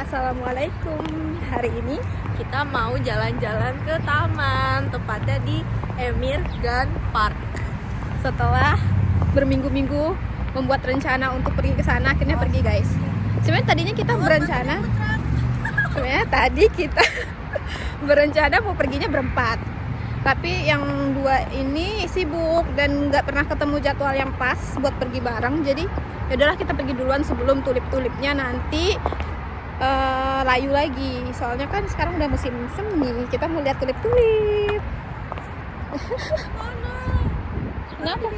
Assalamualaikum. Hari ini kita mau jalan-jalan ke taman, tepatnya di Emir Gun Park. Setelah berminggu-minggu membuat rencana untuk pergi ke sana, akhirnya pergi guys. Sebenarnya tadinya kita berencana, berencana mau perginya berempat. Tapi yang dua ini sibuk dan nggak pernah ketemu jadwal yang pas buat pergi bareng. Jadi ya udahlah kita pergi duluan sebelum tulip-tulipnya nanti layu lagi. Soalnya kan sekarang udah musim semi, kita mau lihat tulip-tulip. Kenapa?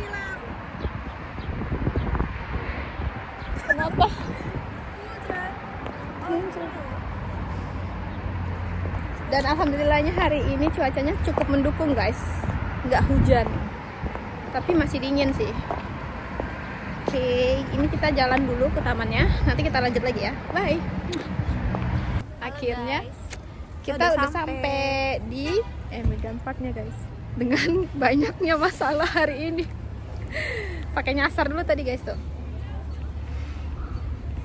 Kenapa? Dan alhamdulillahnya hari ini cuacanya cukup mendukung guys, nggak hujan, tapi masih dingin sih. Oke, ini kita jalan dulu ke tamannya, nanti kita lanjut lagi ya, bye. Akhirnya kita udah sampai di Emir Gun Parknya guys, dengan banyaknya masalah hari ini. Pakai nyasar dulu tadi guys tuh,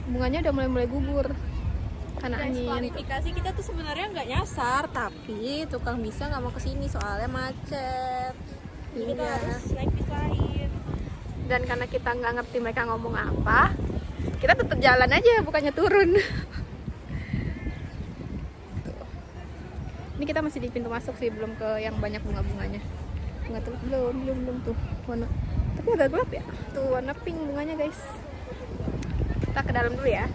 bunganya udah mulai gugur karena angin. Klarifikasi, kita tuh sebenarnya nggak nyasar, tapi tukang bisa nggak mau kesini soalnya macet. Jadi kita harus naik bis lain. Dan karena kita nggak ngerti mereka ngomong apa, kita tetap jalan aja, bukannya turun. Tuh. Ini kita masih di pintu masuk sih, belum ke yang banyak bunga-bunganya. Bunga tuh belum tuh warna, tapi agak gelap ya. Tuh warna pink bunganya guys. Kita ke dalam dulu ya.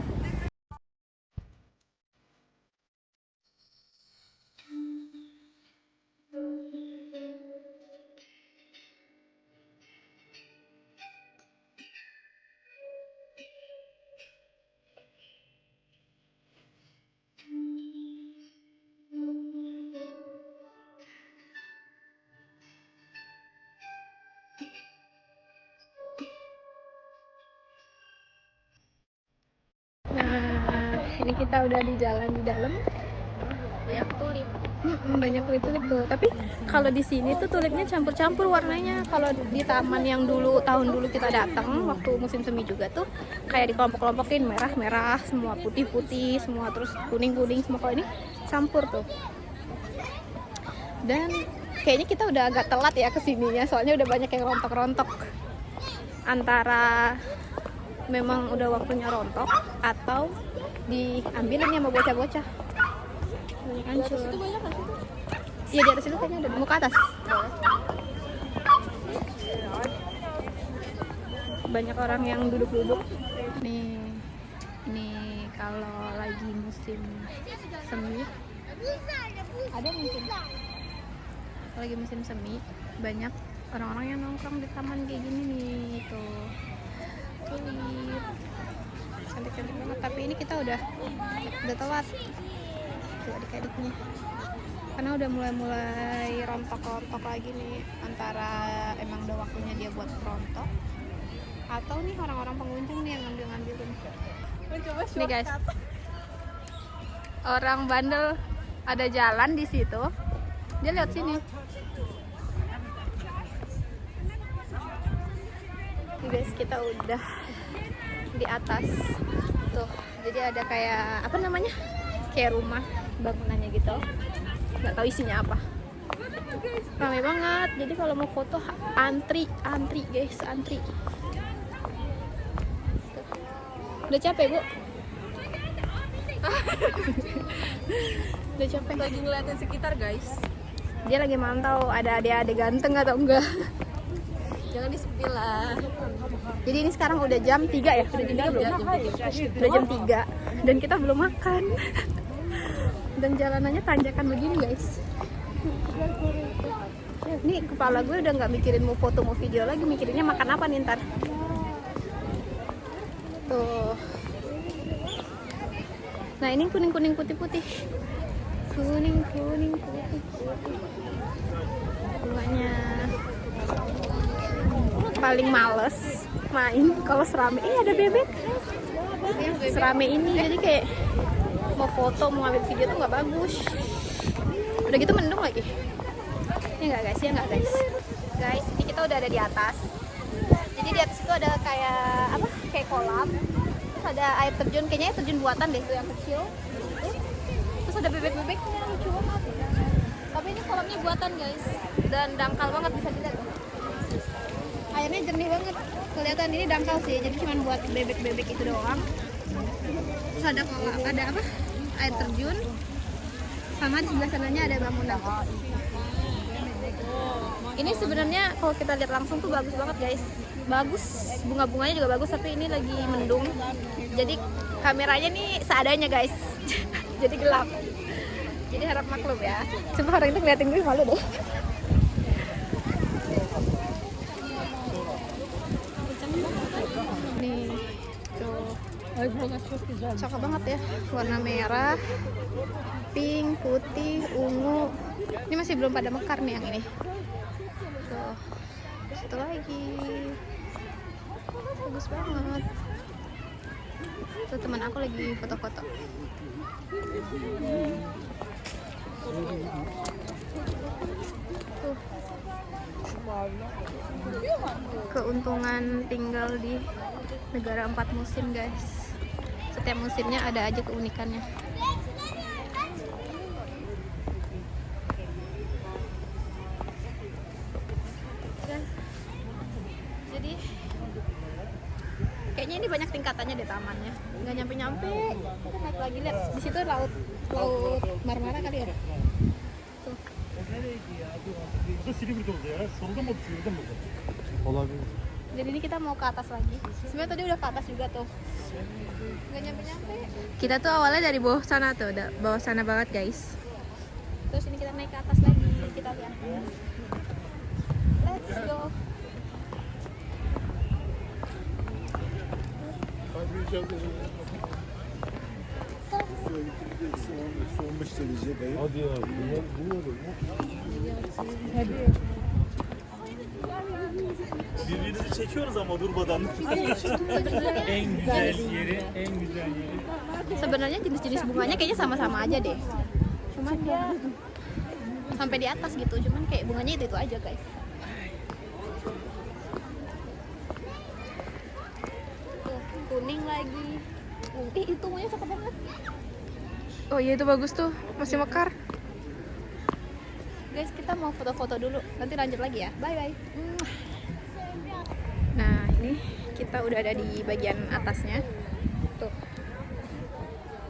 Nah, ini kita udah di jalan di dalam. Banyak tulip. Banyak tulip tuh. Tapi kalau di sini tuh tulipnya campur-campur warnanya. Kalau di taman yang dulu tahun dulu kita datang waktu musim semi juga tuh kayak dikelompok-kelompokin, merah-merah, semua putih-putih, semua terus kuning-kuning semua. Kalau ini campur tuh. Dan kayaknya kita udah agak telat ya kesininya, soalnya udah banyak yang rontok-rontok. Antara memang udah waktunya rontok atau diambilin sama bocah-bocah. Hancur. Itu banyak kan? Iya, di atas itu kayaknya ada, mau ke atas. Banyak orang yang duduk-duduk. Nih kalau lagi musim semi, ada mungkin. Kalau lagi musim semi, banyak orang-orang yang nongkrong di taman kayak gini nih, tuh. Tulip. Cantik-cantik banget, tapi ini kita udah telat. Tuh adik-adiknya. Karena udah mulai rontok-rontok lagi nih, antara emang udah waktunya dia buat rontok atau nih orang-orang pengunjung nih yang ngambil-ngambilin. Nih guys, orang bandel ada jalan di situ, dia lihat sini. Nih guys, kita udah di atas tuh, jadi ada kayak apa namanya, kayak rumah bangunannya gitu, nggak tahu isinya apa. Ramai banget, jadi kalau mau foto antri guys, antri. Tuh. Udah capek bu? Udah capek. Lagi ngeliatin sekitar guys. Dia lagi mantau ada adik-adik ganteng atau enggak. Jangan di-spill lah. Jadi ini sekarang udah jam 3 ya? Udah jam 3 belum? Udah jam 3 dan kita belum makan. Dan jalanannya tanjakan begini guys. Ini kepala gue udah nggak mikirin mau foto mau video lagi, mikirinnya makan apa nih ntar. Tuh. Nah ini kuning putih. Kuning putih. Bunganya. Paling males main kalau serame. Ada bebek. Serame ini jadi kayak mau foto mau ngambil video tuh nggak bagus. Udah gitu mendung lagi. Ini nggak guys, ya nggak guys. Guys, ini kita udah ada di atas. Jadi di atas itu ada kayak apa? Kayak kolam. ada air terjun, kayaknya air terjun buatan deh tuh yang kecil. Terus ada bebek-bebeknya, lucu banget. Tapi ini kolamnya buatan guys, dan dangkal banget, bisa dilihat. Airnya jernih banget, kelihatan ini dangkal sih, jadi cuma buat bebek-bebek itu doang. Terus ada apa? Air terjun, sama di sebelah sananya ada bangunan. Ini sebenarnya kalau kita lihat langsung tuh bagus banget guys, bagus, bunga-bunganya juga bagus, tapi ini lagi mendung, jadi kameranya nih seadanya guys. Jadi gelap, jadi harap maklum ya. Cuma orang itu ngeliatin gue malu deh. Nih tuh cakep banget ya, warna merah, pink, putih, ungu. Ini masih belum pada mekar nih yang ini. Tuh, satu lagi, bagus banget. Tuh teman aku lagi foto-foto. Tuh. Keuntungan tinggal di negara 4 musim guys. Setiap musimnya ada aja keunikannya. Jadi kayaknya ini banyak tingkatannya deh tamannya, nggak nyampe-nyampe. Kita naik lagi, lihat di situ laut Marmara kali ya. Tuh. Jadi ini kita mau ke atas lagi. Sebenarnya tadi udah ke atas juga tuh, nggak nyampe-nyampe. Kita tuh awalnya dari bawah sana tuh, udah bawah sana banget guys. Terus ini kita naik ke atas lagi, kita lihat. Let's go. Hadi ya, bunlar birbirinizi çekiyoruz ama durmadan. En güzel yeri. Sebenarnya jenis-jenis bunganya kayaknya sama-sama aja deh. Cuman dia sampai di atas gitu, cuman kayak bunganya itu aja guys. Tuh, kuning lagi. Itu bunganya cakep banget. Oh iya itu bagus tuh, masih mekar. Guys, kita mau foto-foto dulu, nanti lanjut lagi ya. Bye bye. Nah, ini kita udah ada di bagian atasnya. Tuh.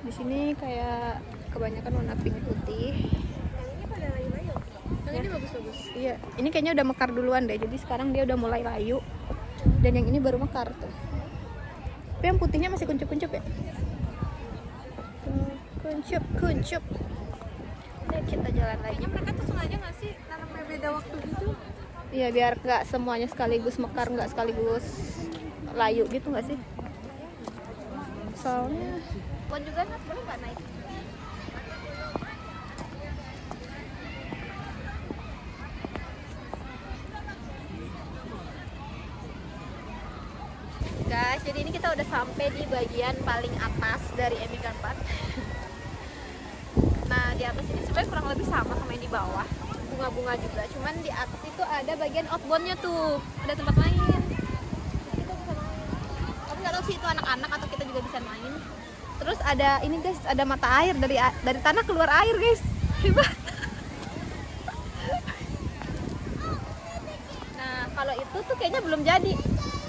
Di sini kayak kebanyakan warna pink putih. Yang ini pada layu-layu. Yang ini bagus-bagus. Iya, ini kayaknya udah mekar duluan deh. Jadi sekarang dia udah mulai layu. Dan yang ini baru mekar tuh. Tapi yang putihnya masih kuncup-kuncup ya. Tuh, kuncup. Nah, kita jalan lagi. Mereka tuh sengaja nggak sih nanamnya beda waktu gitu? Iya, biar nggak semuanya sekaligus mekar, nggak sekaligus layu gitu nggak sih? Soalnya pohon juga boleh nggak naik? Guys, jadi ini kita udah sampai di bagian paling atas dari Emigrant Park. Nah, di atas ini sebenarnya kurang lebih sama yang di bawah, bunga-bunga juga. Cuman di atas itu ada bagian outboundnya tuh, ada tempat main. Kita bisa main. Tapi nggak tahu sih itu anak-anak atau kita juga bisa main. Terus ada ini guys, ada mata air dari tanah keluar air guys, hebat. Nah, kalau itu tuh kayaknya belum jadi.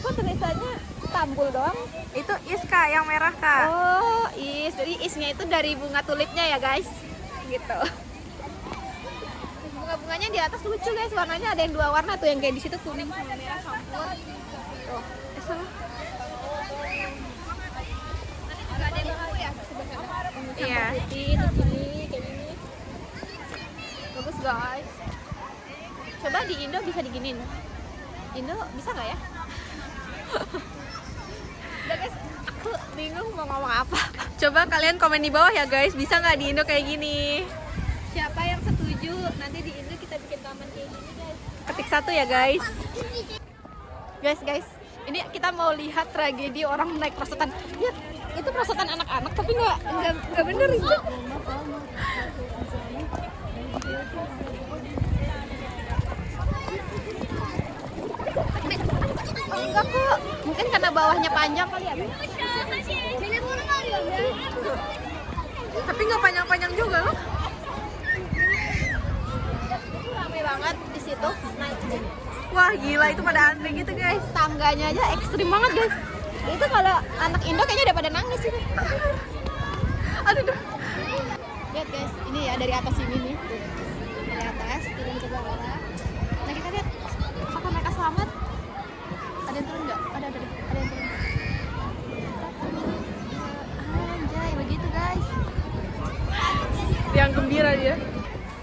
Kok tulisannya Tambul doang? Itu is kak, yang merah kak. Oh, is. Jadi isnya itu dari bunga tulipnya ya guys. Gitu. Bunga-bunganya di atas lucu guys, warnanya ada yang 2 warna tuh, yang kayak di situ kuning sama merah campur. Tuh, salah. Nanti juga ada yang ungu ya sebelah sana. Iya. Putih, terus ini kayak gini. Bagus guys. Coba di Indo bisa diginin. Indo bisa nggak ya? Udah guys, aku bingung mau ngomong apa. Coba kalian komen di bawah ya guys, bisa nggak di Indo kayak gini? Siapa yang setuju nanti di Indo kita bikin taman kayak gini guys. Ketik 1 ya guys. Guys, ini kita mau lihat tragedi orang naik perosotan. Lihat, itu perosotan anak-anak tapi nggak bener itu. Enggak kok, mungkin karena bawahnya panjang kali ya. Tapi nggak panjang-panjang juga loh. Ramai banget di situ. Wah gila, itu pada antri gitu guys. Tangganya aja ekstrim banget guys. Itu kalau anak Indo kayaknya udah pada nangis itu. Aduh. Lihat guys, ini ya dari atas ini nih. Dari atas turun ke bawah. Nah kita lihat apakah mereka selamat. Ada yang turun nggak? Ada yang turun. Anjay, begitu guys. Yang gembira dia.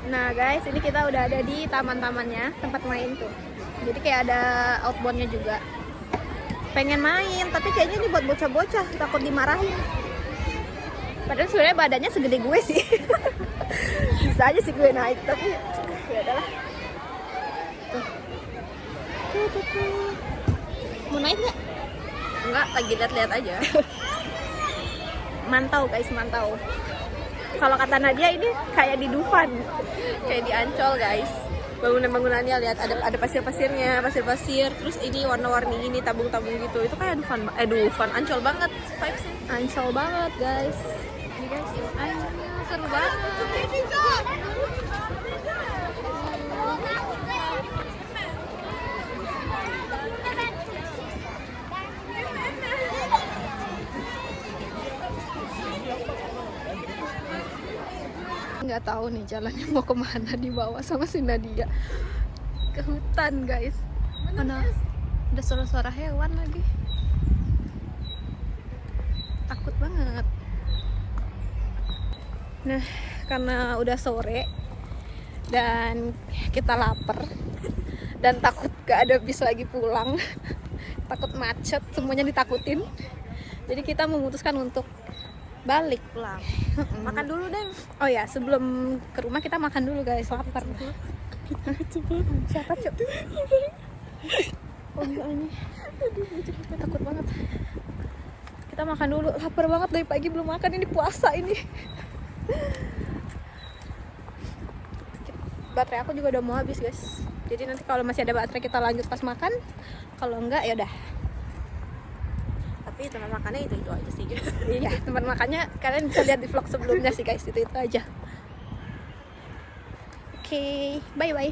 Nah guys, ini kita udah ada di taman-tamannya, tempat main tuh. Jadi kayak ada outboundnya juga. Pengen main, tapi kayaknya ini buat bocah-bocah, takut dimarahin. Padahal sebenarnya badannya segede gue sih. Bisa aja sih gue naik, tapi ya udahlah. Tuh. Mau naik nggak? Enggak, lagi lihat-lihat aja. Mantau guys, mantau. Kalau kata Nadia ini kayak di Dufan, kayak di Ancol guys. Bangunan-bangunannya lihat ada pasir-pasirnya, pasir-pasir. Terus ini warna-warni ini tabung-tabung gitu. Itu kayak Dufan, Ancol banget vibes-nya. Ancol banget guys. Ini guys, seru banget. Nggak tahu nih jalannya mau kemana, dibawa sama si Nadia ke hutan guys. Mana ada suara-suara hewan lagi, takut banget. Nah, karena udah sore dan kita lapar dan takut gak ada bis lagi pulang, takut macet, semuanya ditakutin. Jadi kita memutuskan untuk balik pulang. Makan dulu deh. Oh ya, sebelum ke rumah kita makan dulu guys, lapar. Siapa Cuk? Oh enggak ini. Takut banget. Kita makan dulu, lapar banget dari pagi belum makan, ini puasa ini. Baterai aku juga udah mau habis guys. Jadi nanti kalau masih ada baterai kita lanjut pas makan. Kalau enggak ya udah. Tapi tempat makannya itu aja sih guys. Iya, tempat makannya kalian bisa lihat di vlog sebelumnya sih guys, itu aja. Oke, bye bye.